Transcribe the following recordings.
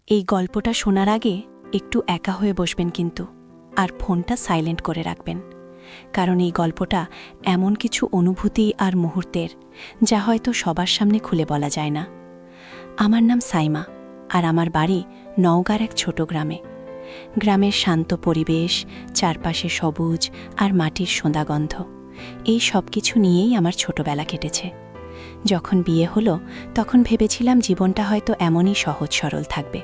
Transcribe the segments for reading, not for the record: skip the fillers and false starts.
এই গল্পটা শোনার আগে একটু একা হয়ে বসবেন কিন্তু, আর ফোনটা সাইলেন্ট করে রাখবেন, কারণ এই গল্পটা এমন কিছু অনুভূতি আর মুহূর্তের যা হয়তো সবার সামনে খুলে বলা যায় না। আমার নাম সাইমা, আর আমার বাড়ি নওগাঁর এক ছোট গ্রামে। গ্রামের শান্ত পরিবেশ, চারপাশে সবুজ আর মাটির সোঁদাগন্ধ, এই সব কিছু নিয়েই আমার ছোটবেলা কেটেছে। যখন বিয়ে হলো তখন ভেবেছিলাম জীবনটা হয়তো এমনই সহজ সরল থাকবে,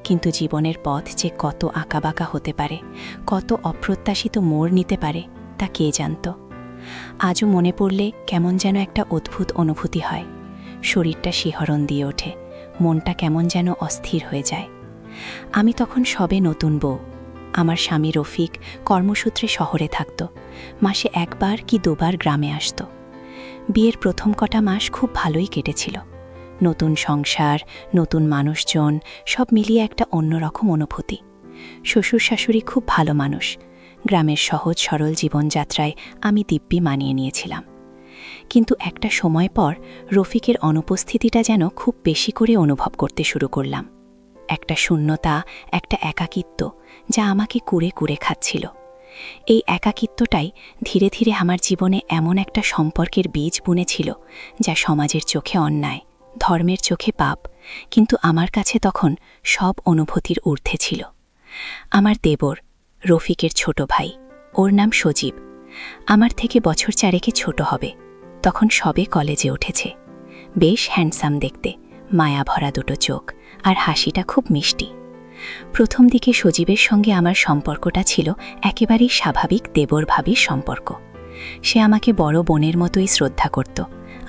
কিন্তু জীবনের পথ যে কত আঁকাবাঁকা হতে পারে, কত অপ্রত্যাশিত মোড় নিতে পারে তা কে জানত। আজও মনে পড়লে কেমন যেন একটা অদ্ভুত অনুভূতি হয়। শরীরটা শিহরণ দিয়ে ওঠে, মনটা কেমন যেন অস্থির হয়ে যায়। আমি তখন সবে নতুন বউ। আমার স্বামী রফিক কর্মসূত্রে শহরে থাকত, মাসে একবার কি দুবার গ্রামে আসত। বিয়ের প্রথম কটা মাস খুব ভালোই কেটেছিল। নতুন সংসার, নতুন মানুষজন, সব মিলিয়ে একটা অন্যরকম অনুভূতি। শ্বশুর শাশুড়ি খুব ভালো মানুষ। গ্রামের সহজ সরল জীবনযাত্রায় আমি দিব্যি মানিয়ে নিয়েছিলাম। কিন্তু একটা সময় পর রফিকের অনুপস্থিতিটা যেন খুব বেশি করে অনুভব করতে শুরু করলাম। একটা শূন্যতা, একটা একাকিত্ব যা আমাকে কুরে কুরে খাচ্ছিল। এই একাকিত্বটাই ধীরে ধীরে আমার জীবনে এমন একটা সম্পর্কের বীজ বুনেছিল যা সমাজের চোখে অন্যায়, ধর্মের চোখে পাপ, কিন্তু আমার কাছে তখন সব অনুভূতির ঊর্ধ্বে ছিল। আমার দেবর, রফিকের ছোট ভাই, ওর নাম সজীব। আমার থেকে বছর চারেকে ছোট হবে, তখন সবে কলেজে উঠেছে। বেশ হ্যান্ডসাম দেখতে, মায়া ভরা দুটো চোখ, আর হাসিটা খুব মিষ্টি। প্রথম দিকে সজীবের সঙ্গে আমার সম্পর্কটা ছিল একেবারেই স্বাভাবিক দেবর ভাবির সম্পর্ক। সে আমাকে বড় বোনের মতোই শ্রদ্ধা করত,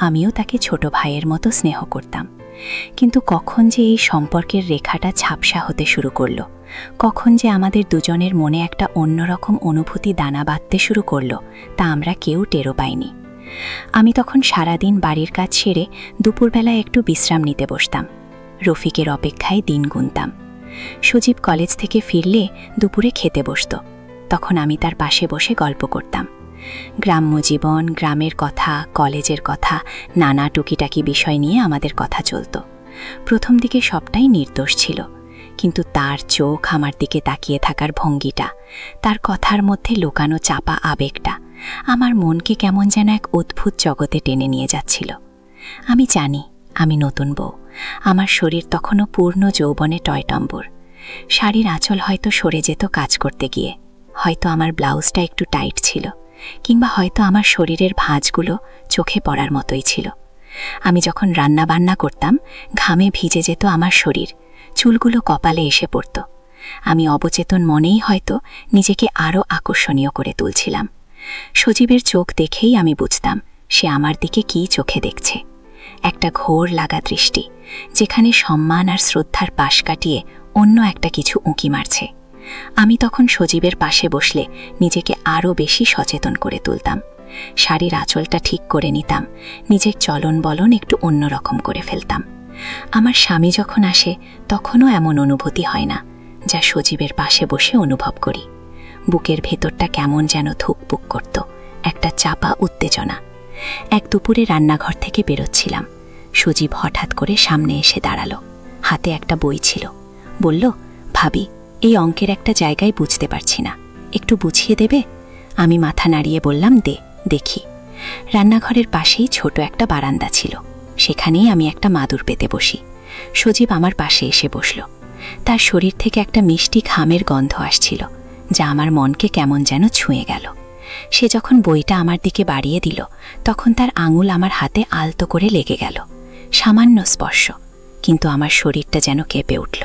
আমিও তাকে ছোট ভাইয়ের মতো স্নেহ করতাম। কিন্তু কখন যে এই সম্পর্কের রেখাটা ঝাপসা হতে শুরু করল, কখন যে আমাদের দুজনের মনে একটা অন্যরকম অনুভূতি দানা বাঁধতে শুরু করল, তা আমরা কেউ টেরও পাইনি। আমি তখন সারাদিন বাড়ির কাজ সেরে দুপুরবেলায় একটু বিশ্রাম নিতে বসতাম। রফিকের অপেক্ষায় দিন গুনতাম। সজীব কলেজ থেকে ফিরলে দুপুরে খেতে বসত, তখন আমি তার পাশে বসে গল্প করতাম। গ্রাম্য জীবন, গ্রামের কথা, কলেজের কথা, নানা টুকিটাকি বিষয় নিয়ে আমাদের কথা চলত। প্রথম দিকে সবটাই নির্দোষ ছিল, কিন্তু তার চোখ আমার দিকে তাকিয়ে থাকার ভঙ্গিটা, তার কথার মধ্যে লুকানো চাপা আবেগটা আমার মনকে কেমন যেন এক অদ্ভুত জগতে টেনে নিয়ে যাচ্ছিল। আমি জানি আমি নতুন বউ, আমার শরীর তখনও পূর্ণ যৌবনে টয়টম্বুর। শাড়ির আঁচল হয়তো সরে যেত কাজ করতে গিয়ে, হয়তো আমার ব্লাউজটা একটু টাইট ছিল, কিংবা হয়তো আমার শরীরের ভাঁজগুলো চোখে পড়ার মতোই ছিল। আমি যখন রান্না বান্না করতাম ঘামে ভিজে যেত আমার শরীর, চুলগুলো কপালে এসে পড়ত। আমি অবচেতন মনেই হয়তো নিজেকে আরও আকর্ষণীয় করে তুলছিলাম। সজীবের চোখ দেখেই আমি বুঝতাম সে আমার দিকে কী চোখে দেখছে। একটা ঘোর লাগা দৃষ্টি, যেখানে সম্মান আর শ্রদ্ধার পাশ কাটিয়ে অন্য একটা কিছু উঁকি মারছে। আমি তখন সজীবের পাশে বসলে নিজেকে আরও বেশি সচেতন করে তুলতাম। শাড়ির আঁচলটা ঠিক করে নিতাম, নিজের চলন বলন একটু অন্যরকম করে ফেলতাম। আমার স্বামী যখন আসে তখনও এমন অনুভূতি হয় না যা সজীবের পাশে বসে অনুভব করি। বুকের ভেতরটা কেমন যেন ধুকপুক করত, একটা চাপা উত্তেজনা। এক দুপুরে রান্নাঘর থেকে বেরোচ্ছিলাম, সজীব হঠাৎ করে সামনে এসে দাঁড়ালো। হাতে একটা বই ছিল। বলল, ভাবি, এই অঙ্কের একটা জায়গায় বুঝতে পারছি না, একটু বুঝিয়ে দেবে? আমি মাথা নাড়িয়ে বললাম, দেখি। রান্নাঘরের পাশেই ছোট একটা বারান্দা ছিল, সেখানেই আমি একটা মাদুর পেতে বসি। সজীব আমার পাশে এসে বসল। তার শরীর থেকে একটা মিষ্টি ঘামের গন্ধ আসছিল, যা আমার মনকে কেমন যেন ছুঁয়ে গেল। সে যখন বইটা আমার দিকে বাড়িয়ে দিল তখন তার আঙুল আমার হাতে আলতো করে লেগে গেল। সামান্য স্পর্শ, কিন্তু আমার শরীরটা যেন কেঁপে উঠল।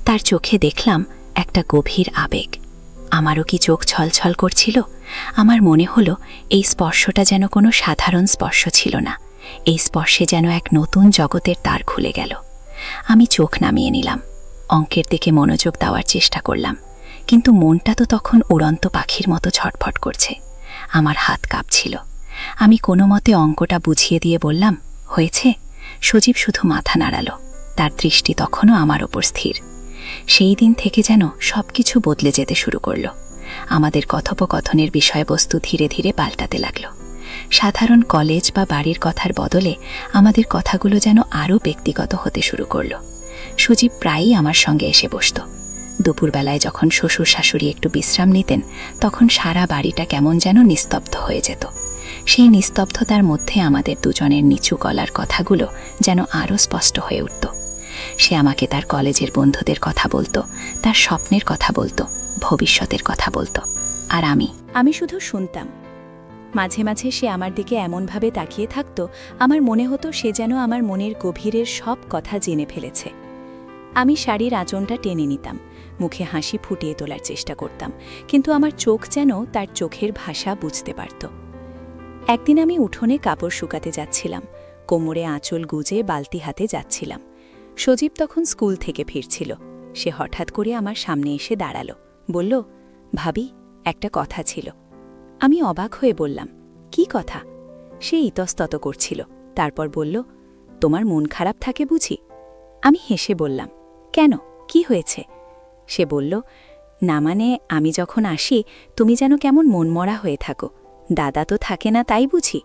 তার চোখে দেখলাম একটা গভীর আবেগ। আমারও কি চোখ ছলছল করছিল? আমার মনে হলো এই স্পর্শটা যেন কোনো সাধারণ স্পর্শ ছিল না, এই স্পর্শে যেন এক নতুন জগতের দ্বার খুলে গেল। আমি চোখ নামিয়ে নিলাম, অঙ্কের দিকে মনোযোগ দেওয়ার চেষ্টা করলাম, কিন্তু মনটা তো তখন উড়ন্ত পাখির মতো ছটফট করছে। আমার হাত কাঁপছিল। আমি কোনো মতে অঙ্কটা বুঝিয়ে দিয়ে বললাম, হয়েছে? সজীব শুধু মাথা নাড়ালো, তার দৃষ্টি তখনও আমার ওপর স্থির। সেই দিন থেকে যেন সব কিছু বদলে যেতে শুরু করল। আমাদের কথোপকথনের বিষয়বস্তু ধীরে ধীরে পাল্টাতে লাগল। সাধারণ কলেজ বা বাড়ির কথার বদলে আমাদের কথাগুলো যেন আরও ব্যক্তিগত হতে শুরু করল। সজীব প্রায়ই আমার সঙ্গে এসে বসত। দুপুরবেলায় যখন শ্বশুর শাশুড়ি একটু বিশ্রাম নিতেন, তখন সারা বাড়িটা কেমন যেন নিস্তব্ধ হয়ে যেত। সেই নিস্তব্ধতার মধ্যে আমাদের দুজনের নিচু গলার কথাগুলো যেন আরও স্পষ্ট হয়ে উঠত। সে আমাকে তার কলেজের বন্ধুদের কথা বলতো, তার স্বপ্নের কথা বলতো, ভবিষ্যতের কথা বলতো। আর আমি শুধু শুনতাম। মাঝে মাঝে সে আমার দিকে এমনভাবে তাকিয়ে থাকত, আমার মনে হতো সে যেন আমার মনের গভীরের সব কথা জেনে ফেলেছে। আমি শাড়ির আঁচলটা টেনে নিতাম, মুখে হাসি ফুটিয়ে তোলার চেষ্টা করতাম, কিন্তু আমার চোখ যেন তার চোখের ভাষা বুঝতে পারত। একদিন আমি উঠোনে কাপড় শুকাতে যাচ্ছিলাম, কোমরে আঁচল গুজে বালতি হাতে যাচ্ছিলাম। সজীব তখন স্কুল থেকে ফিরছিল। সে হঠাৎ করে আমার সামনে এসে দাঁড়ালো, বলল, ভাবি, একটা কথা ছিল। আমি অবাক হয়ে বললাম, কি কথা? সে ইতস্তত করছিল, তারপর বলল, তোমার মন খারাপ থাকে বুঝি? আমি হেসে বললাম, কেন, কি হয়েছে? সে বলল, না মানে আমি যখন আসি তুমি যেন কেমন মনমরা হয়ে থাকো। দাদা তো থাকে না তাই বুঝি?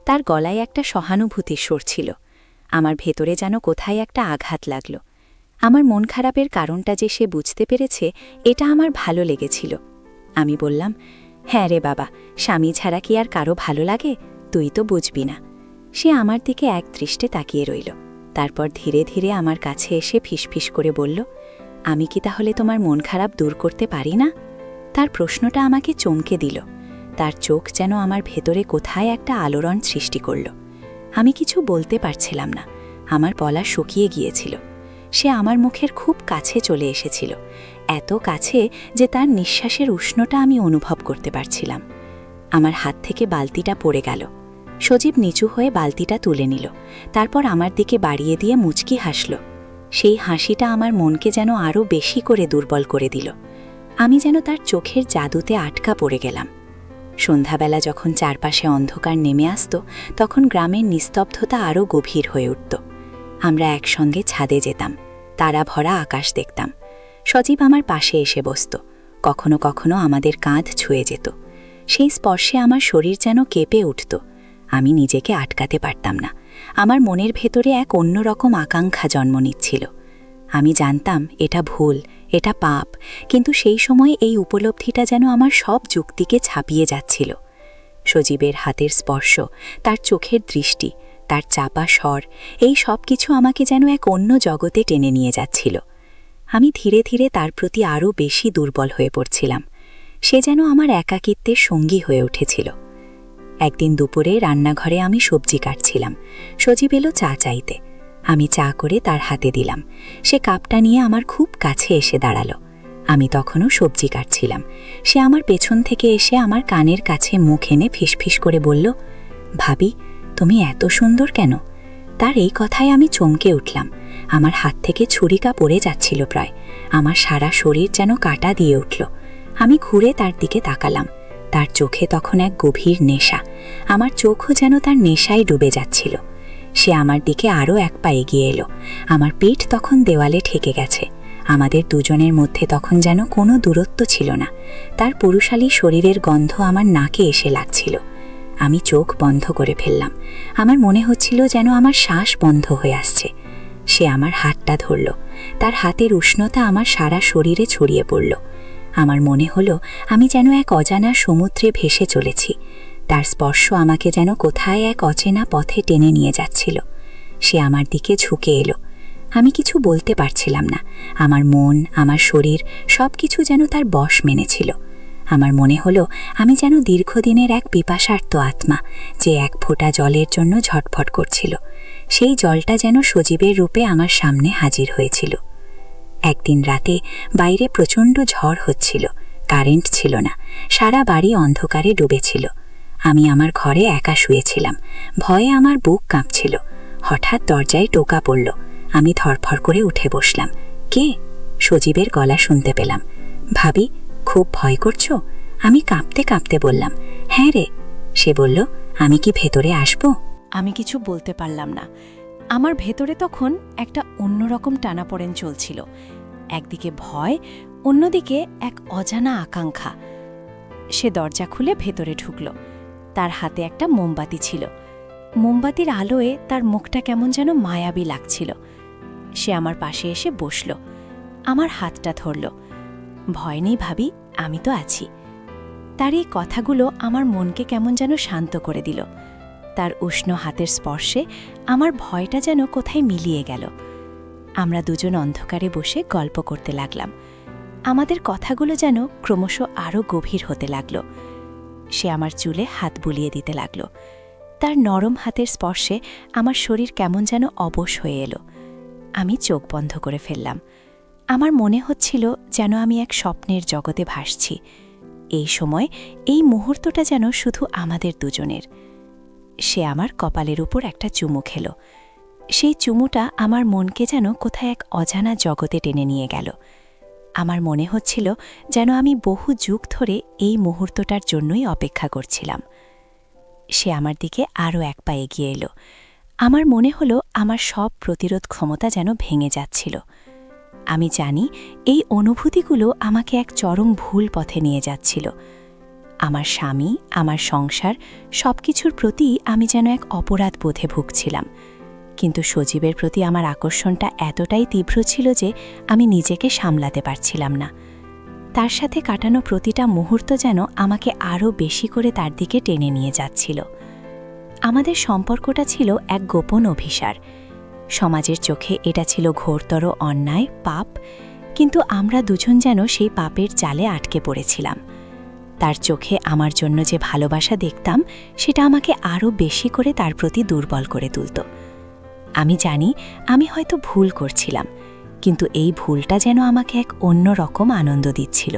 তার গলায় একটা সহানুভূতির স্বর ছিল। আমার ভেতরে যেন কোথায় একটা আঘাত লাগল। আমার মন খারাপের কারণটা যে সে বুঝতে পেরেছে, এটা আমার ভালো লেগেছিল। আমি বললাম, হ্যাঁ রে বাবা, স্বামী ছাড়া কি আর কারো ভালো লাগে? তুই তো বুঝবি না। সে আমার দিকে এক দৃষ্টে তাকিয়ে রইল, তারপর ধীরে ধীরে আমার কাছে এসে ফিসফিস করে বলল, আমি কি তাহলে তোমার মন খারাপ দূর করতে পারি না? তার প্রশ্নটা আমাকে চমকে দিল। তার চোখ যেন আমার ভেতরে কোথায় একটা আলোড়ন সৃষ্টি করল। আমি কিছু বলতে পারছিলাম না, আমার গলা শুকিয়ে গিয়েছিল। সে আমার মুখের খুব কাছে চলে এসেছিল, এত কাছে যে তার নিঃশ্বাসের উষ্ণতা আমি অনুভব করতে পারছিলাম। আমার হাত থেকে বালতিটা পড়ে গেল। সজীব নিচু হয়ে বালতিটা তুলে নিল, তারপর আমার দিকে বাড়িয়ে দিয়ে মুচকি হাসল। সেই হাসিটা আমার মনকে যেন আরও বেশি করে দুর্বল করে দিল। আমি যেন তার চোখের জাদুতে আটকা পড়ে গেলাম। সন্ধ্যাবেলা যখন চারপাশে অন্ধকার নেমে আসত, তখন গ্রামের নিস্তব্ধতা আরও গভীর হয়ে উঠত। আমরা একসঙ্গে ছাদে যেতাম, তারা ভরা আকাশ দেখতাম। সজীব আমার পাশে এসে বসত, কখনো কখনো আমাদের কাঁধ ছুঁয়ে যেত। সেই স্পর্শে আমার শরীর যেন কেঁপে উঠত। আমি নিজেকে আটকাতে পারতাম না। আমার মনের ভেতরে এক অন্যরকম আকাঙ্ক্ষা জন্ম নিচ্ছিল। আমি জানতাম এটা ভুল, এটা পাপ, কিন্তু সেই সময় এই উপলব্ধিটা যেন আমার সব যুক্তিকে ছাপিয়ে যাচ্ছিল। সজীবের হাতের স্পর্শ, তার চোখের দৃষ্টি, তার চাপা স্বর, এই সব কিছু আমাকে যেন এক অন্য জগতে টেনে নিয়ে যাচ্ছিল। আমি ধীরে ধীরে তার প্রতি আরও বেশি দুর্বল হয়ে পড়ছিলাম। সে যেন আমার একাকিত্বের সঙ্গী হয়ে উঠেছিল। একদিন দুপুরে রান্নাঘরে আমি সবজি কাটছিলাম। সজীব এলো চা চাইতে। আমি চা করে তার হাতে দিলাম। সে কাপটা নিয়ে আমার খুব কাছে এসে দাঁড়ালো। আমি তখনও সবজি কাটছিলাম। সে আমার পেছন থেকে এসে আমার কানের কাছে মুখ এনে ফিসফিস করে বলল, ভাবি, তুমি এত সুন্দর কেন? তার এই কথায় আমি চমকে উঠলাম। আমার হাত থেকে ছুরিকা পড়ে যাচ্ছিল প্রায়। আমার সারা শরীর যেন কাটা দিয়ে উঠল। আমি ঘুরে তার দিকে তাকালাম। তার চোখে তখন এক গভীর নেশা। আমার চোখও যেন তার নেশায় ডুবে যাচ্ছিল। সে আমার দিকে আরও এক পা এগিয়ে এলো। আমার পিঠ তখন দেওয়ালে ঠেকে গেছে। আমাদের দুজনের মধ্যে তখন যেন কোনো দূরত্ব ছিল না। তার পুরুষালী শরীরের গন্ধ আমার নাকে এসে লাগছিল। আমি চোখ বন্ধ করে ফেললাম। আমার মনে হচ্ছিল যেন আমার শ্বাস বন্ধ হয়ে আসছে। সে আমার হাতটা ধরল। তার হাতের উষ্ণতা আমার সারা শরীরে ছড়িয়ে পড়ল। আমার মনে হলো আমি যেন এক অজানা সমুদ্রে ভেসে চলেছি। তার স্পর্শ আমাকে যেন কোথায় এক অচেনা পথে টেনে নিয়ে যাচ্ছিল। সে আমার দিকে ঝুঁকে এলো। আমি কিছু বলতে পারছিলাম না। আমার মন, আমার শরীর সব কিছু যেন তার বশ মেনেছিল। আমার মনে হলো আমি যেন দীর্ঘদিনের এক পিপাসার্ত আত্মা, যে এক ফোঁটা জলের জন্য ঝটফট করছিল। সেই জলটা যেন সজীবের রূপে আমার সামনে হাজির হয়েছিল। একদিন রাতে বাইরে প্রচণ্ড ঝড় হচ্ছিল, কারেন্ট ছিল না, সারা বাড়ি অন্ধকারে ডুবেছিল। আমি আমার ঘরে একা শুয়েছিলাম। ভয়ে আমার বুক কাঁপছিল। হঠাৎ দরজায় টোকা পড়ল। আমি ধরফর করে উঠে বসলাম। কে? সজীবের গলা শুনতে পেলাম। ভাবি, খুব ভয় করছো? আমি কাঁপতে কাঁপতে বললাম, হ্যাঁ রে। সে বলল, আমি কি ভেতরে আসবো? আমি কিছু বলতে পারলাম না। আমার ভেতরে তখন একটা অন্যরকম টানাপোড়েন চলছিল। একদিকে ভয়, অন্যদিকে এক অজানা আকাঙ্ক্ষা। সে দরজা খুলে ভেতরে ঢুকল। তার হাতে একটা মোমবাতি ছিল। মোমবাতির আলোয় তার মুখটা কেমন যেন মায়াবী লাগছিল। সে আমার পাশে এসে বসল, আমার হাতটা ধরল। ভয় নেই ভাবি, আমি তো আছি। তার এই কথাগুলো আমার মনকে কেমন যেন শান্ত করে দিল। তার উষ্ণ হাতের স্পর্শে আমার ভয়টা যেন কোথায় মিলিয়ে গেল। আমরা দুজন অন্ধকারে বসে গল্প করতে লাগলাম। আমাদের কথাগুলো যেন ক্রমশ আরও গভীর হতে লাগল। সে আমার চুলে হাত বুলিয়ে দিতে লাগল। তার নরম হাতের স্পর্শে আমার শরীর কেমন যেন অবশ হয়ে এলো। আমি চোখ বন্ধ করে ফেললাম। আমার মনে হচ্ছিল যেন আমি এক স্বপ্নের জগতে ভাসছি। এই সময় এই মুহূর্তটা যেন শুধু আমাদের দুজনের। সে আমার কপালের উপর একটা চুমু খেল। সেই চুমুটা আমার মনকে যেন কোথায় এক অজানা জগতে টেনে নিয়ে গেল। আমার মনে হচ্ছিল যেন আমি বহু যুগ ধরে এই মুহূর্তটার জন্যই অপেক্ষা করছিলাম। সে আমার দিকে আরও এক পা এগিয়ে এলো। আমার মনে হলো আমার সব প্রতিরোধ ক্ষমতা যেন ভেঙে যাচ্ছিল। আমি জানি এই অনুভূতিগুলো আমাকে এক চরম ভুল পথে নিয়ে যাচ্ছিল। আমার স্বামী, আমার সংসার, সবকিছুর প্রতি আমি যেন এক অপরাধ বোধে ভুগছিলাম। কিন্তু সজীবের প্রতি আমার আকর্ষণটা এতটাই তীব্র ছিল যে আমি নিজেকে সামলাতে পারছিলাম না। তার সাথে কাটানো প্রতিটা মুহূর্ত যেন আমাকে আরও বেশি করে তার দিকে টেনে নিয়ে যাচ্ছিল। আমাদের সম্পর্কটা ছিল এক গোপন অভিসার। সমাজের চোখে এটা ছিল ঘোরতর অন্যায়, পাপ, কিন্তু আমরা দুজন যেন সেই পাপের জালে আটকে পড়েছিলাম। তার চোখে আমার জন্য যে ভালোবাসা দেখতাম সেটা আমাকে আরও বেশি করে তার প্রতি দুর্বল করে তুলত। আমি জানি আমি হয়তো ভুল করছিলাম, কিন্তু এই ভুলটা যেন আমাকে এক অন্য রকম আনন্দ দিচ্ছিল।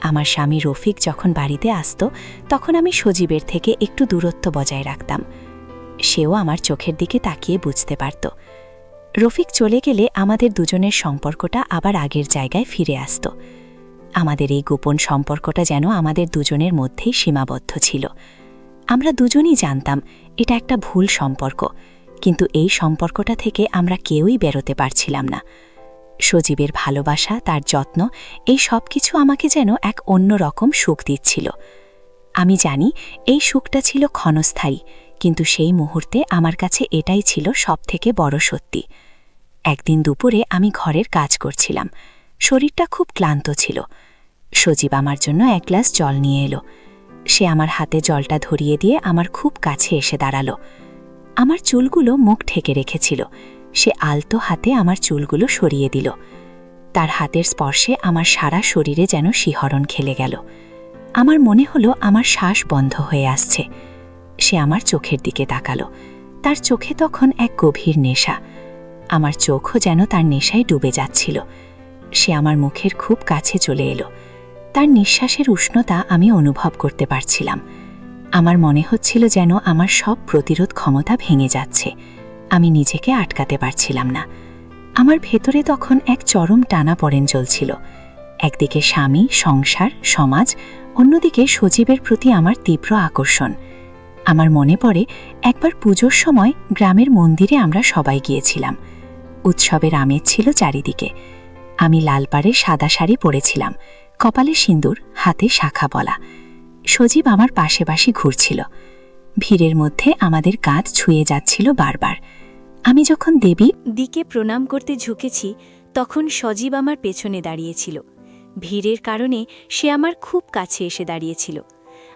আমার স্বামী রফিক যখন বাড়িতে আসত তখন আমি সজীবের থেকে একটু দূরত্ব বজায় রাখতাম। সেও আমার চোখের দিকে তাকিয়ে বুঝতে পারত। রফিক চলে গেলে আমাদের দুজনের সম্পর্কটা আবার আগের জায়গায় ফিরে আসত। আমাদের এই গোপন সম্পর্কটা যেন আমাদের দুজনের মধ্যেই সীমাবদ্ধ ছিল। আমরা দুজনই জানতাম এটা একটা ভুল সম্পর্ক, কিন্তু এই সম্পর্কটা থেকে আমরা কেউই বেরোতে পারছিলাম না। সজীবের ভালোবাসা, তার যত্ন, এই সব কিছু আমাকে যেন এক অন্য রকম সুখ দিচ্ছিল। আমি জানি এই সুখটা ছিল ক্ষণস্থায়ী, কিন্তু সেই মুহূর্তে আমার কাছে এটাই ছিল সবথেকে বড় সত্যি। একদিন দুপুরে আমি ঘরের কাজ করছিলাম। শরীরটা খুব ক্লান্ত ছিল। সজীব আমার জন্য এক গ্লাস জল নিয়ে এলো। সে আমার হাতে জলটা ধরিয়ে দিয়ে আমার খুব কাছে এসে দাঁড়ালো। আমার চুলগুলো মুখ ঢেকে রেখেছিল। সে আলতো হাতে আমার চুলগুলো সরিয়ে দিল। তার হাতের স্পর্শে আমার সারা শরীরে যেন শিহরণ খেলে গেল। আমার মনে হলো আমার শ্বাস বন্ধ হয়ে আসছে। সে আমার চোখের দিকে তাকালো। তার চোখে তখন এক গভীর নেশা। আমার চোখও যেন তার নেশায় ডুবে যাচ্ছিল। সে আমার মুখের খুব কাছে চলে এলো। তার নিঃশ্বাসের উষ্ণতা আমি অনুভব করতে পারছিলাম। আমার মনে হচ্ছিল যেন আমার সব প্রতিরোধ ক্ষমতা ভেঙে যাচ্ছে। আমি নিজেকে আটকাতে পারছিলাম না। আমার ভেতরে তখন এক চরম টানাপোড়েন চলছিল। একদিকে স্বামী, সংসার, সমাজ, অন্যদিকে সজীবের প্রতি আমার তীব্র আকর্ষণ। আমার মনে পড়ে একবার পুজোর সময় গ্রামের মন্দিরে আমরা সবাই গিয়েছিলাম। উৎসবের আমেজ ছিল চারিদিকে। আমি লাল পাড়ে সাদা শাড়ি পরেছিলাম, কপালে সিঁদুর, হাতে শাখা বলা। সজীব আমার পাশে পাশে ঘুরছিল। ভিড়ের মধ্যে আমাদের কাঁধ ছুঁয়ে যাচ্ছিল বারবার। আমি যখন দেবী দিকে প্রণাম করতে ঝুঁকেছি তখন সজীব আমার পেছনে দাঁড়িয়েছিল। ভিড়ের কারণে সে আমার খুব কাছে এসে দাঁড়িয়েছিল।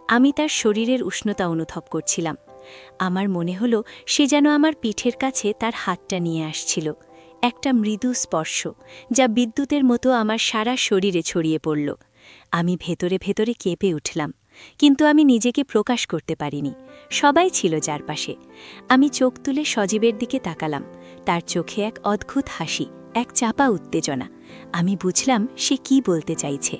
আমি তার শরীরের উষ্ণতা অনুভব করছিলাম। আমার মনে হলো সে যেন আমার পিঠের কাছে তার হাতটা নিয়ে আসছিল। একটা মৃদু স্পর্শ যা বিদ্যুতের মতো আমার সারা শরীরে ছড়িয়ে পড়ল। আমি ভেতরে ভেতরে কেঁপে উঠলাম, কিন্তু আমি নিজেকে প্রকাশ করতে পারিনি। সবাই ছিল চারপাশে। আমি চোখ তুলে সজীবের দিকে তাকালাম। তার চোখে এক অদ্ভুত হাসি, এক চাপা উত্তেজনা। আমি বুঝলাম সে কি বলতে চাইছে।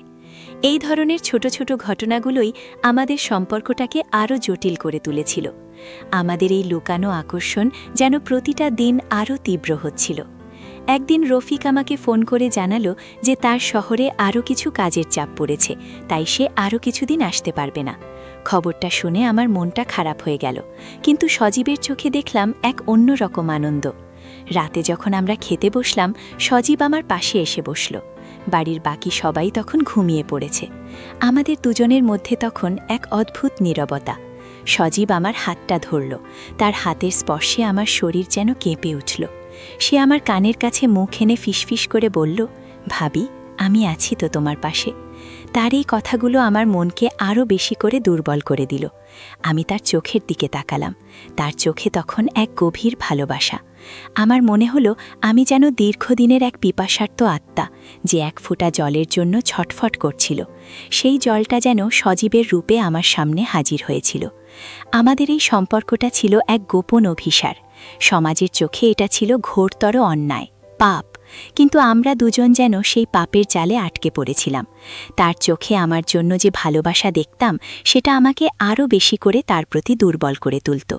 এই ধরনের ছোট ছোট ঘটনাগুলোই আমাদের সম্পর্কটাকে আরও জটিল করে তুলেছিল। আমাদের এই লুকানো আকর্ষণ যেন প্রতিটা দিন আরও তীব্র হচ্ছিল। একদিন রফিক আমাকে ফোন করে জানালো যে তার শহরে আরও কিছু কাজের চাপ পড়েছে, তাই সে আরও কিছুদিন আসতে পারবে না। খবরটা শুনে আমার মনটা খারাপ হয়ে গেল, কিন্তু সজীবের চোখে দেখলাম এক অন্য রকম আনন্দ। রাতে যখন আমরা খেতে বসলাম, সজীব আমার পাশে এসে বসল। বাড়ির বাকি সবাই তখন ঘুমিয়ে পড়েছে। আমাদের দুজনের মধ্যে তখন এক অদ্ভুত নীরবতা। সজীব আমার হাতটা ধরল। তার হাতের স্পর্শে আমার শরীর যেন কেঁপে উঠল। সে আমার কানের কাছে মুখ এনে ফিসফিস করে বলল, ভাবি, আমি আছি তো তোমার পাশে। তার এই কথাগুলো আমার মনকে আরও বেশি করে দুর্বল করে দিল। আমি তার চোখের দিকে তাকালাম। তার চোখে তখন এক গভীর ভালোবাসা। আমার মনে হলো আমি যেন দীর্ঘদিনের এক পিপাসার্ত আত্মা, যে এক ফোঁটা জলের জন্য ছটফট করছিল। সেই জলটা যেন সজীবের রূপে আমার সামনে হাজির হয়েছিল। আমাদের এই সম্পর্কটা ছিল এক গোপন অভিসার। সমাজের চোখে এটা ছিল ঘোরতর অন্যায়, পাপ, কিন্তু আমরা দুজন যেন সেই পাপের জালে আটকে পড়েছিলাম। তার চোখে আমার জন্য যে ভালোবাসা দেখতাম, সেটা আমাকে আরও বেশি করে তার প্রতি দুর্বল করে তুলত।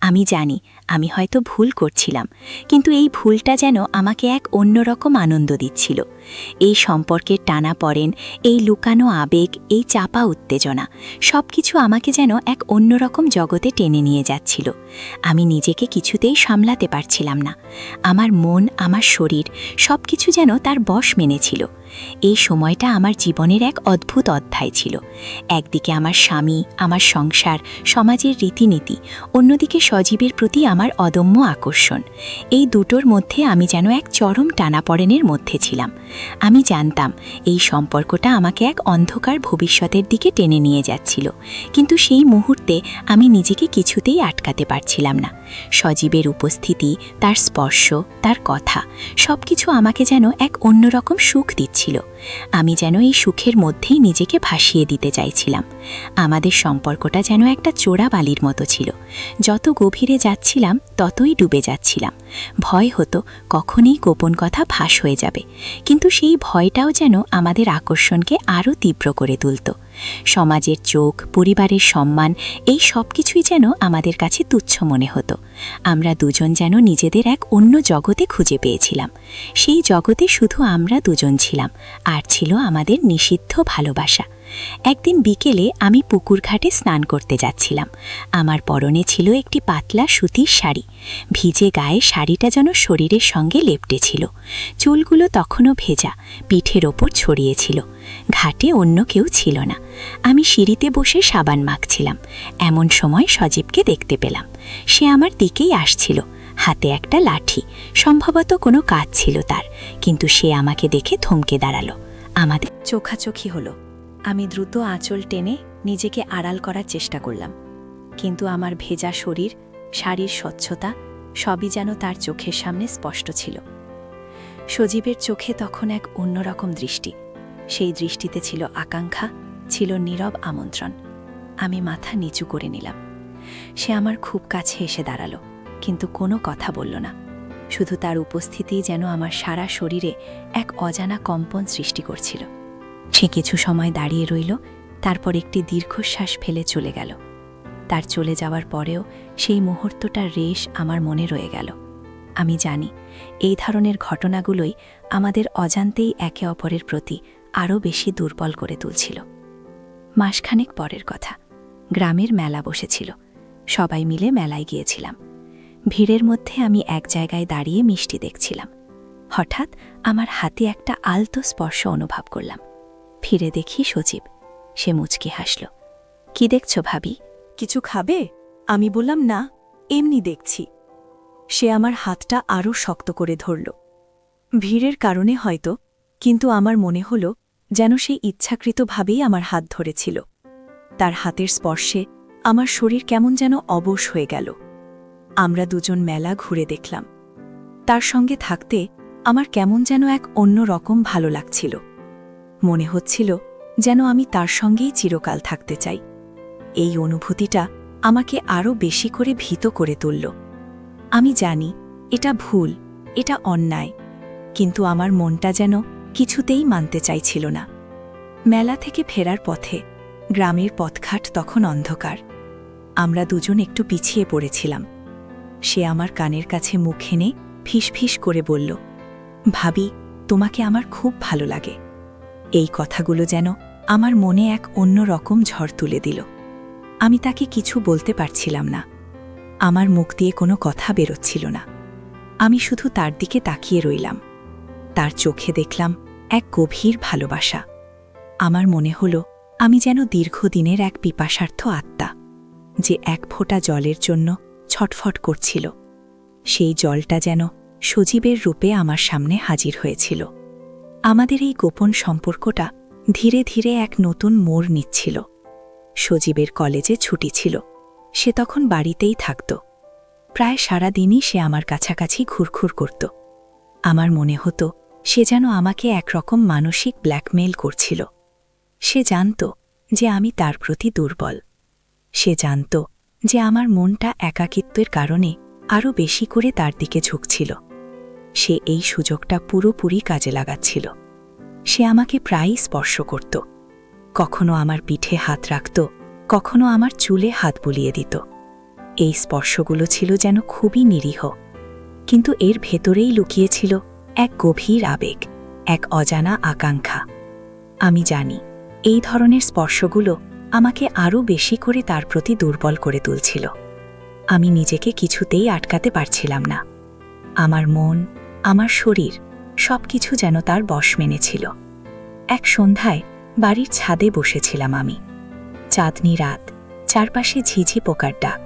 আমি জানি আমি হয়তো ভুল করছিলাম, কিন্তু এই ভুলটা যেন আমাকে এক অন্যরকম আনন্দ দিচ্ছিল। এই সম্পর্কের টানাপড়েন, এই লুকানো আবেগ, এই চাপা উত্তেজনা, সব কিছু আমাকে যেন এক অন্যরকম জগতে টেনে নিয়ে যাচ্ছিল। আমি নিজেকে কিছুতেই সামলাতে পারছিলাম না। আমার মন, আমার শরীর, সব কিছু যেন তার বশ মেনেছিল। এই সময়টা আমার জীবনের এক অদ্ভুত অধ্যায় ছিল। একদিকে আমার স্বামী, আমার সংসার, সমাজের রীতিনীতি, অন্যদিকে সজীবের প্রতি আমার অদম্য আকর্ষণ। এই দুটোর মধ্যে আমি যেন এক চরম টানাপড়েনের মধ্যে ছিলাম। আমি জানতাম এই সম্পর্কটা আমাকে এক অন্ধকার ভবিষ্যতের দিকে টেনে নিয়ে যাচ্ছিল, কিন্তু সেই মুহূর্তে আমি নিজেকে কিছুতেই আটকাতে পারছিলাম না। সজীবের উপস্থিতি, তার স্পর্শ, তার কথা, সব কিছু আমাকে যেন এক অন্যরকম সুখ দিচ্ছিল। আমি যেন এই সুখের মধ্যেই নিজেকে ভাসিয়ে দিতে চাইছিলাম। আমাদের সম্পর্কটা যেন একটা চোরা বালির মতো ছিল। যত গভীরে যাচ্ছিলাম ততই ডুবে যাচ্ছিলাম। ভয় হতো কখনই গোপন কথা ফাঁস হয়ে যাবে, কিন্তু সেই ভয়টাও যেন আমাদের আকর্ষণকে আরও তীব্র করে তুলত। সমাজের চোখ, পরিবারের সম্মান, এই সব কিছুই যেন আমাদের কাছে তুচ্ছ মনে হতো। আমরা দুজন যেন নিজেদের এক অন্য জগতে খুঁজে পেয়েছিলাম। সেই জগতে শুধু আমরা দুজন ছিলাম, আর ছিল আমাদের নিষিদ্ধ ভালোবাসা। একদিন বিকেলে আমি পুকুর ঘাটে স্নান করতে যাচ্ছিলাম। আমার পরনে ছিল একটি পাতলা সুতির শাড়ি। ভিজে গায়ে শাড়িটা যেন শরীরের সঙ্গে লেপটেছিল। চুলগুলো তখনও ভেজা, পিঠের ওপর ছড়িয়েছিল। ঘাটে অন্য কেউ ছিল না। আমি সিঁড়িতে বসে সাবান মাখছিলাম। এমন সময় সজীবকে দেখতে পেলাম। সে আমার দিকেই আসছিল, হাতে একটা লাঠি। সম্ভবত কোনো কাজ ছিল তার, কিন্তু সে আমাকে দেখে থমকে দাঁড়ালো। আমাদের চোখাচোখি হলো। আমি দ্রুত আঁচল টেনে নিজেকে আড়াল করার চেষ্টা করলাম, কিন্তু আমার ভেজা শরীর, শাড়ির স্বচ্ছতা, সবই যেন তার চোখের সামনে স্পষ্ট ছিল। সজীবের চোখে তখন এক অন্যরকম দৃষ্টি। সেই দৃষ্টিতে ছিল আকাঙ্ক্ষা, ছিল নীরব আমন্ত্রণ। আমি মাথা নিচু করে নিলাম। সে আমার খুব কাছে এসে দাঁড়ালো, কিন্তু কোনো কথা বলল না। শুধু তার উপস্থিতিই যেন আমার সারা শরীরে এক অজানা কম্পন সৃষ্টি করছিল। সে কিছু সময় দাঁড়িয়ে রইল, তারপর একটি দীর্ঘশ্বাস ফেলে চলে গেল। তার চলে যাওয়ার পরেও সেই মুহূর্তটার রেশ আমার মনে রয়ে গেল। আমি জানি এই ধরনের ঘটনাগুলোই আমাদের অজান্তেই একে অপরের প্রতি আরও বেশি দুর্বল করে তুলছিল। মাসখানেক পরের কথা, গ্রামের মেলা বসেছিল। সবাই মিলে মেলায় গিয়েছিলাম। ভিড়ের মধ্যে আমি এক জায়গায় দাঁড়িয়ে মিষ্টি দেখছিলাম। হঠাৎ আমার হাতে একটা আলতো স্পর্শ অনুভব করলাম। ফিরে দেখি সজীব। সে মুচকি হাসল। কি দেখছো ভাবি? কিছু খাবে? আমি বললাম, না, এমনি দেখছি। সে আমার হাতটা আরও শক্ত করে ধরল। ভিড়ের কারণে হয়তো, কিন্তু আমার মনে হল যেন সে ইচ্ছাকৃতভাবেই আমার হাত ধরেছিল। তার হাতের স্পর্শে আমার শরীর কেমন যেন অবশ হয়ে গেল। আমরা দুজন মেলা ঘুরে দেখলাম। তার সঙ্গে থাকতে আমার কেমন যেন এক অন্য রকম ভালো লাগছিল। মনে হচ্ছিল যেন আমি তার সঙ্গেই চিরকাল থাকতে চাই। এই অনুভূতিটা আমাকে আরও বেশি করে ভীত করে তুলল। আমি জানি এটা ভুল, এটা অন্যায়, কিন্তু আমার মনটা যেন কিছুতেই মানতে চাইছিল না। মেলা থেকে ফেরার পথে গ্রামের পথঘাট তখন অন্ধকার। আমরা দুজন একটু পিছিয়ে পড়েছিলাম। সে আমার কানের কাছে মুখ এনে ফিসফিস করে বলল, ভাবি, তোমাকে আমার খুব ভালো লাগে। এই কথাগুলো যেন আমার মনে এক অন্য রকম ঝড় তুলে দিল। আমি তাকে কিছু বলতে পারছিলাম না। আমার মুখ দিয়ে কোনো কথা বেরোচ্ছিল না। আমি শুধু তার দিকে তাকিয়ে রইলাম। তার চোখে দেখলাম এক গভীর ভালোবাসা। আমার মনে হল আমি যেন দীর্ঘদিনের এক পিপাসার্থ আত্মা, যে এক ফোঁটা জলের জন্য ছটফট করছিল। সেই জলটা যেন সজীবের রূপে আমার সামনে হাজির হয়েছিল। আমাদের এই গোপন সম্পর্কটা ধীরে ধীরে এক নতুন মোড় নিচ্ছিল। সজীবের কলেজে ছুটি ছিল, সে তখন বাড়িতেই থাকত। প্রায় সারা দিনই সে আমার কাছাকাছি ঘুরঘুর করত। আমার মনে হতো সে যেন আমাকে একরকম মানসিক ব্ল্যাকমেইল করছিল। সে জানত যে আমি তার প্রতি দুর্বল। সে জানত যে আমার মনটা একাকিত্বের কারণে আরও বেশি করে তার দিকে ঝুঁকছিল। সে এই সুযোগটা পুরোপুরি কাজে লাগাচ্ছিল। সে আমাকে প্রায়ই স্পর্শ করত, কখনো আমার পিঠে হাত রাখত, কখনো আমার চুলে হাত বুলিয়ে দিত। এই স্পর্শগুলো ছিল যেন খুবই নিরীহ, কিন্তু এর ভেতরেই লুকিয়েছিল এক গভীর আবেগ, এক অজানা আকাঙ্ক্ষা। আমি জানি এই ধরনের স্পর্শগুলো আমাকে আরও বেশি করে তার প্রতি দুর্বল করে তুলছিল। আমি নিজেকে কিছুতেই আটকাতে পারছিলাম না। আমার মন, আমার শরীর সবকিছু যেন তার বশ মেনেছিল। এক সন্ধ্যায় বাড়ির ছাদে বসেছিলাম আমি। চাঁদনি রাত, চারপাশে ঝিঝি পোকার ডাক।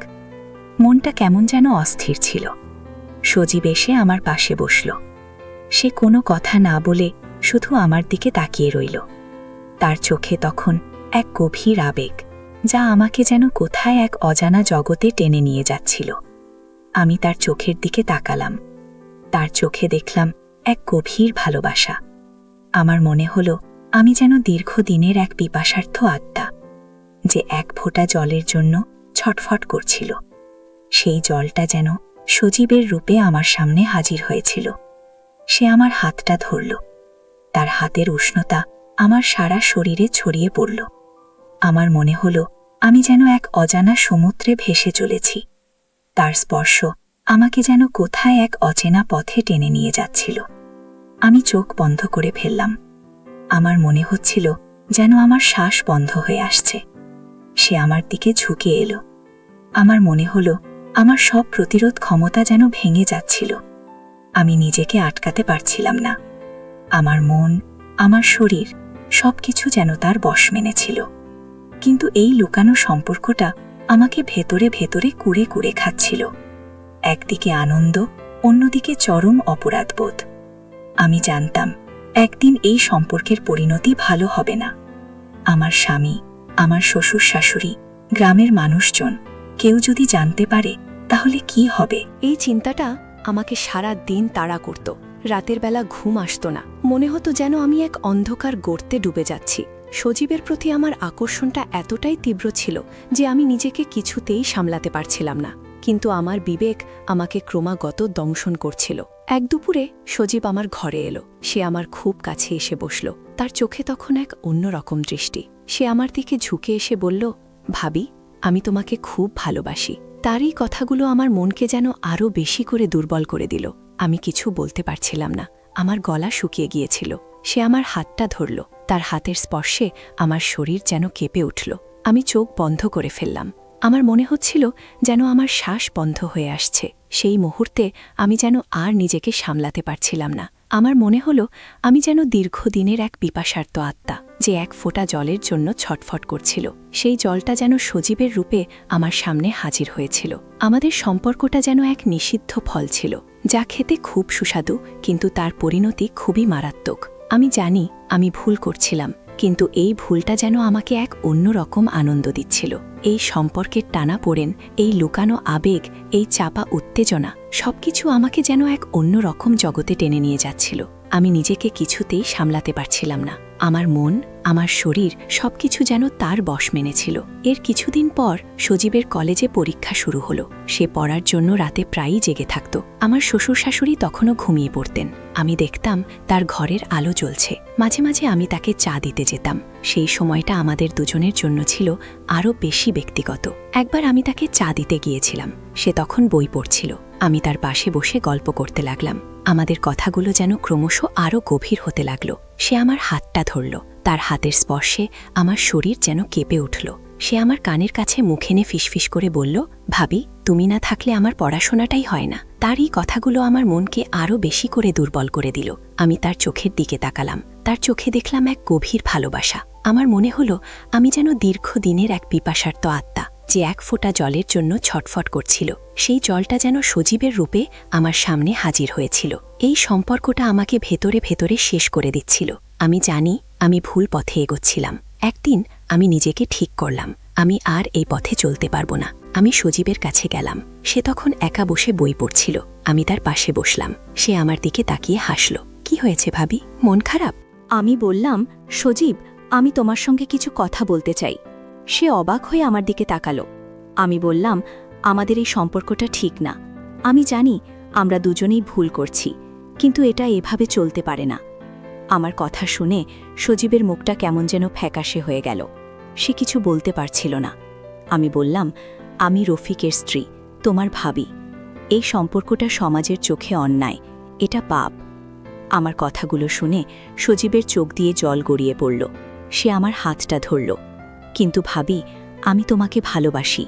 মনটা কেমন যেন অস্থির ছিল। সজীব এসে আমার পাশে বসল। সে কোনো কথা না বলে শুধু আমার দিকে তাকিয়ে রইল। তার চোখে তখন এক গভীর আবেগ, যা আমাকে যেন কোথায় এক অজানা জগতে টেনে নিয়ে যাচ্ছিল। আমি তার চোখের দিকে তাকালাম। তার চোখে দেখলাম এক গভীর ভালোবাসা। আমার মনে হলো আমি যেন দীর্ঘদিনের এক পিপাসার্থ আত্মা, যে এক ফোঁটা জলের জন্য ছটফট করছিল। সেই জলটা যেন সজীবের রূপে আমার সামনে হাজির হয়েছিল। সে আমার হাতটা ধরল। তার হাতের উষ্ণতা আমার সারা শরীরে ছড়িয়ে পড়ল। আমার মনে হলো আমি যেন এক অজানা সমুদ্রে ভেসে চলেছি। তার স্পর্শ আমাকে যেন কোথায় এক অচেনা পথে টেনে নিয়ে যাচ্ছিল। আমি চোখ বন্ধ করে ফেললাম। আমার মনে হচ্ছিল যেন আমার শ্বাস বন্ধ হয়ে আসছে। সে আমার দিকে ঝুঁকে এলো। আমার মনে হলো আমার সব প্রতিরোধ ক্ষমতা যেন ভেঙে যাচ্ছিল। আমি নিজেকে আটকাতে পারছিলাম না। আমার মন, আমার শরীর সবকিছু যেন তার বশ মেনেছিল। কিন্তু এই লুকানো সম্পর্কটা আমাকে ভেতরে ভেতরে কুড়ে কুড়ে খাচ্ছিল। একদিকে আনন্দ, অন্যদিকে চরম অপরাধবোধ। আমি জানতাম একদিন এই সম্পর্কের পরিণতি ভালো হবে না। আমার স্বামী, আমার শ্বশুর শাশুড়ি, গ্রামের মানুষজন কেউ যদি জানতে পারে তাহলে কি হবে? এই চিন্তাটা আমাকে সারা দিন তাড়া করত। রাতের বেলা ঘুম আসত না। মনে হতো যেন আমি এক অন্ধকার গর্তে ডুবে যাচ্ছি। সজীবের প্রতি আমার আকর্ষণটা এতটাই তীব্র ছিল যে আমি নিজেকে কিছুতেই সামলাতে পারছিলাম না। কিন্তু আমার বিবেক আমাকে ক্রমাগত দংশন করছিল। এক দুপুরে সজীব আমার ঘরে এলো। সে আমার খুব কাছে এসে বসল। তার চোখে তখন এক অন্যরকম দৃষ্টি। সে আমার দিকে ঝুঁকে এসে বলল, ভাবি, আমি তোমাকে খুব ভালোবাসি। তার এই কথাগুলো আমার মনকে যেন আরও বেশি করে দুর্বল করে দিল। আমি কিছু বলতে পারছিলাম না। আমার গলা শুকিয়ে গিয়েছিল। সে আমার হাতটা ধরল। তার হাতের স্পর্শে আমার শরীর যেন কেঁপে উঠল। আমি চোখ বন্ধ করে ফেললাম। আমার মনে হচ্ছিল যেন আমার শ্বাস বন্ধ হয়ে আসছে। সেই মুহূর্তে আমি যেন আর নিজেকে সামলাতে পারছিলাম না। আমার মনে হলো আমি যেন দীর্ঘদিনের এক পিপাসার্ত আত্মা, যে এক ফোঁটা জলের জন্য ছটফট করছিল। সেই জলটা যেন সজীবের রূপে আমার সামনে হাজির হয়েছিল। আমাদের সম্পর্কটা যেন এক নিষিদ্ধ ফল ছিল, যা খেতে খুব সুস্বাদু, কিন্তু তার পরিণতি খুবই মারাত্মক। আমি জানি আমি ভুল করছিলাম, কিন্তু এই ভুলটা যেন আমাকে এক অন্যরকম আনন্দ দিচ্ছিল। এই সম্পর্কের টানাপোড়েন, এই লুকানো আবেগ, এই চাপা উত্তেজনা সবকিছু আমাকে যেন এক অন্যরকম জগতে টেনে নিয়ে যাচ্ছিল। আমি নিজেকে কিছুতেই সামলাতে পারছিলাম না। আমার মন, আমার শরীর সবকিছু যেন তার বশ মেনেছিল। এর কিছুদিন পর সজীবের কলেজে পরীক্ষা শুরু হলো। সে পড়ার জন্য রাতে প্রায়ই জেগে থাকত। আমার শ্বশুর শাশুড়ি তখনও ঘুমিয়ে পড়তেন। আমি দেখতাম তার ঘরের আলো জ্বলছে। মাঝে মাঝে আমি তাকে চা দিতে যেতাম। সেই সময়টা আমাদের দুজনের জন্য ছিল আরও বেশি ব্যক্তিগত। একবার আমি তাকে চা দিতে গিয়েছিলাম। সে তখন বই পড়ছিল। আমি তার পাশে বসে গল্প করতে লাগলাম। আমাদের কথাগুলো যেন ক্রমশ আরও গভীর হতে লাগলো। সে আমার হাতটা ধরল। তার হাতের স্পর্শে আমার শরীর যেন কেঁপে উঠল। সে আমার কানের কাছে মুখ এনে ফিসফিস করে বলল, ভাবি, তুমি না থাকলে আমার পড়াশোনাটাই হয় না। তার এই কথাগুলো আমার মনকে আরও বেশি করে দুর্বল করে দিল। আমি তার চোখের দিকে তাকালাম। তার চোখে দেখলাম এক গভীর ভালোবাসা। আমার মনে হলো আমি যেন দীর্ঘদিনের এক পিপাসার্ত আত্মা, যে এক ফোঁটা জলের জন্য ছটফট করছিল। সেই জলটা যেন সজীবের রূপে আমার সামনে হাজির হয়েছিল। এই সম্পর্কটা আমাকে ভেতরে ভেতরে শেষ করে দিচ্ছিল। আমি জানি আমি ভুল পথে এগোচ্ছিলাম। একদিন আমি নিজেকে ঠিক করলাম, আমি আর এই পথে চলতে পারবো না। আমি সজীবের কাছে গেলাম। সে তখন একা বসে বই পড়ছিল। আমি তার পাশে বসলাম। সে আমার দিকে তাকিয়ে হাসল। কি হয়েছে ভাবি, মন খারাপ? আমি বললাম, সজীব, আমি তোমার সঙ্গে কিছু কথা বলতে চাই। সে অবাক হয়ে আমার দিকে তাকালো। আমি বললাম, আমাদের এই সম্পর্কটা ঠিক না। আমি জানি আমরা দুজনেই ভুল করছি, কিন্তু এটা এভাবে চলতে পারে না। আমার কথা শুনে সজীবের মুখটা কেমন যেন ফ্যাকাশে হয়ে গেল। সে কিছু বলতে পারছিল না। আমি বললাম, আমি রফিকের স্ত্রী, তোমার ভাবি। এই সম্পর্কটা সমাজের চোখে অন্যায়, এটা পাপ। আমার কথাগুলো শুনে সজীবের চোখ দিয়ে জল গড়িয়ে পড়ল। সে আমার হাতটা ধরল। কিন্তু ভাবি, আমি তোমাকে ভালোবাসি।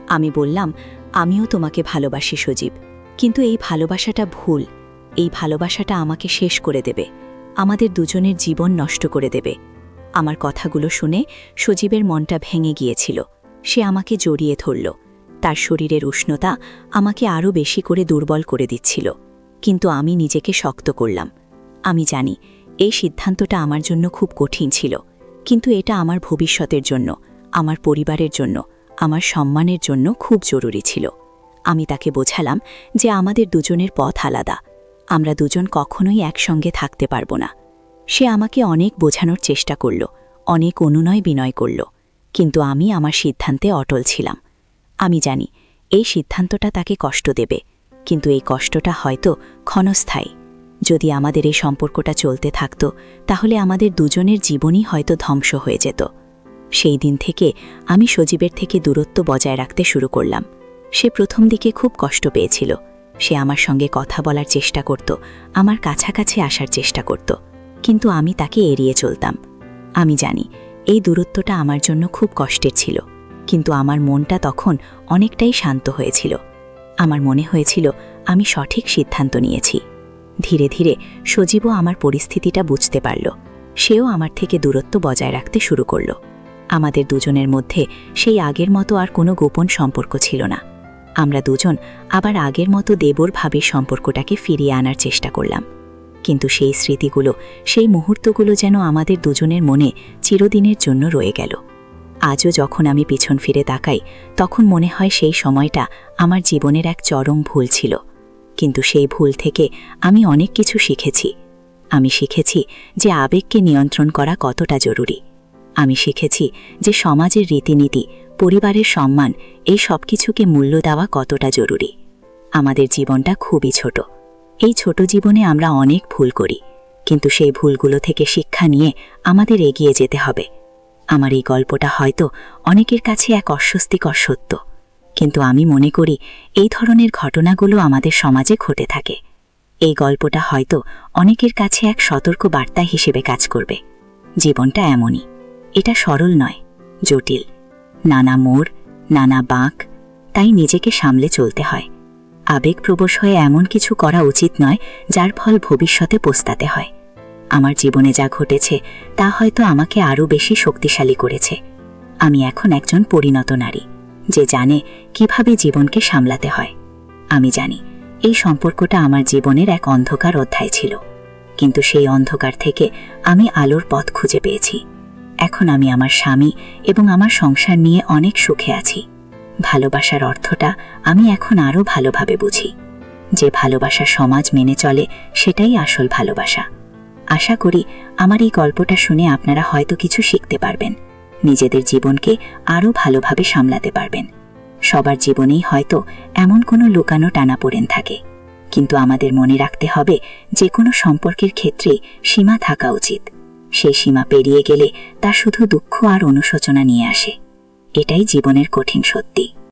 আমি বললাম, আমিও তোমাকে ভালোবাসি সজীব, কিন্তু এই ভালোবাসাটা ভুল। এই ভালোবাসাটা আমাকে শেষ করে দেবে, আমাদের দুজনের জীবন নষ্ট করে দেবে। আমার কথাগুলো শুনে সজীবের মনটা ভেঙে গিয়েছিল। সে আমাকে জড়িয়ে ধরল। তার শরীরের উষ্ণতা আমাকে আরও বেশি করে দুর্বল করে দিচ্ছিল। কিন্তু আমি নিজেকে শক্ত করলাম। আমি জানি এই সিদ্ধান্তটা আমার জন্য খুব কঠিন ছিল, কিন্তু এটা আমার ভবিষ্যতের জন্য, আমার পরিবারের জন্য, আমার সম্মানের জন্য খুব জরুরি ছিল। আমি তাকে বোঝালাম যে আমাদের দুজনের পথ আলাদা, আমরা দুজন কখনোই একসঙ্গে থাকতে পারব না। সে আমাকে অনেক বোঝানোর চেষ্টা করল, অনেক অনুনয় বিনয় করল, কিন্তু আমি আমার সিদ্ধান্তে অটল ছিলাম। আমি জানি এই সিদ্ধান্তটা তাকে কষ্ট দেবে, কিন্তু এই কষ্টটা হয়তো ক্ষণস্থায়ী। যদি আমাদের এই সম্পর্কটা চলতে থাকত, তাহলে আমাদের দুজনের জীবনই হয়তো ধ্বংস হয়ে যেত। সেই দিন থেকে আমি সজীবের থেকে দূরত্ব বজায় রাখতে শুরু করলাম। সে প্রথম দিকে খুব কষ্ট পেয়েছিল। সে আমার সঙ্গে কথা বলার চেষ্টা করত, আমার কাছাকাছি আসার চেষ্টা করত, কিন্তু আমি তাকে এড়িয়ে চলতাম। আমি জানি এই দূরত্বটা আমার জন্য খুব কষ্টের ছিল, কিন্তু আমার মনটা তখন অনেকটাই শান্ত হয়েছিল। আমার মনে হয়েছিল আমি সঠিক সিদ্ধান্ত নিয়েছি। ধীরে ধীরে সজীবও আমার পরিস্থিতিটা বুঝতে পারল। সেও আমার থেকে দূরত্ব বজায় রাখতে শুরু করল। আমাদের দুজনের মধ্যে সেই আগের মতো আর কোনো গোপন সম্পর্ক ছিল না। আমরা দুজন আবার আগের মতো দেবর ভাবির সম্পর্কটাকে ফিরিয়ে আনার চেষ্টা করলাম। কিন্তু সেই স্মৃতিগুলো, সেই মুহূর্তগুলো যেন আমাদের দুজনের মনে চিরদিনের জন্য রয়ে গেল। আজও যখন আমি পিছন ফিরে তাকাই, তখন মনে হয় সেই সময়টা আমার জীবনের এক চরম ভুল ছিল। কিন্তু সেই ভুল থেকে আমি অনেক কিছু শিখেছি। আমি শিখেছি যে আবেগকে নিয়ন্ত্রণ করা কতটা জরুরি। আমি শিখেছি যে সমাজের রীতিনীতি, পরিবারের সম্মান, এই সব কিছুকে মূল্য দেওয়া কতটা জরুরি। আমাদের জীবনটা খুবই ছোট। এই ছোট জীবনে আমরা অনেক ভুল করি, কিন্তু সেই ভুলগুলো থেকে শিক্ষা নিয়ে আমাদের এগিয়ে যেতে হবে। আমার এই গল্পটা হয়তো অনেকের কাছে এক অস্বস্তিকর সত্য, কিন্তু আমি মনে করি এই ধরনের ঘটনাগুলো আমাদের সমাজে ঘটে থাকে। এই গল্পটা হয়তো অনেকের কাছে এক সতর্ক বার্তা হিসেবে কাজ করবে। জীবনটা এমনই, এটা সরল নয়, জটিল, নানা মোড়, নানা বাঁক, তাই নিজেকে সামলে চলতে হয়। আবেগপ্রবশ হয়ে এমন কিছু করা উচিত নয় যার ফল ভবিষ্যতে পস্তাতে হয়। আমার জীবনে যা ঘটেছে তা হয়তো আমাকে আরও বেশি শক্তিশালী করেছে। আমি এখন একজন পরিণত নারী, যে জানে কিভাবে জীবনকে সামলাতে হয়। আমি জানি এই সম্পর্কটা আমার জীবনের এক অন্ধকার অধ্যায় ছিল, কিন্তু সেই অন্ধকার থেকে আমি আলোর পথ খুঁজে পেয়েছি। এখন আমি আমার স্বামী এবং আমার সংসার নিয়ে অনেক সুখে আছি। ভালোবাসার অর্থটা আমি এখন আরও ভালোভাবে বুঝি। যে ভালোবাসা সমাজ মেনে চলে, সেটাই আসল ভালোবাসা। আশা করি আমার এই গল্পটা শুনে আপনারা হয়তো কিছু শিখতে পারবেন, নিজেদের জীবনকে আরও ভালোভাবে সামলাতে পারবেন। সবার জীবনেই হয়তো এমন কোনো লুকানো টানাপোড়েন থাকে, কিন্তু আমাদের মনে রাখতে হবে যে কোনো সম্পর্কের ক্ষেত্রেই সীমা থাকা উচিত। সেই সীমা পেরিয়ে গেলে তা শুধু দুঃখ আর অনুশোচনা নিয়ে আসে। এটাই জীবনের কঠিন সত্যি।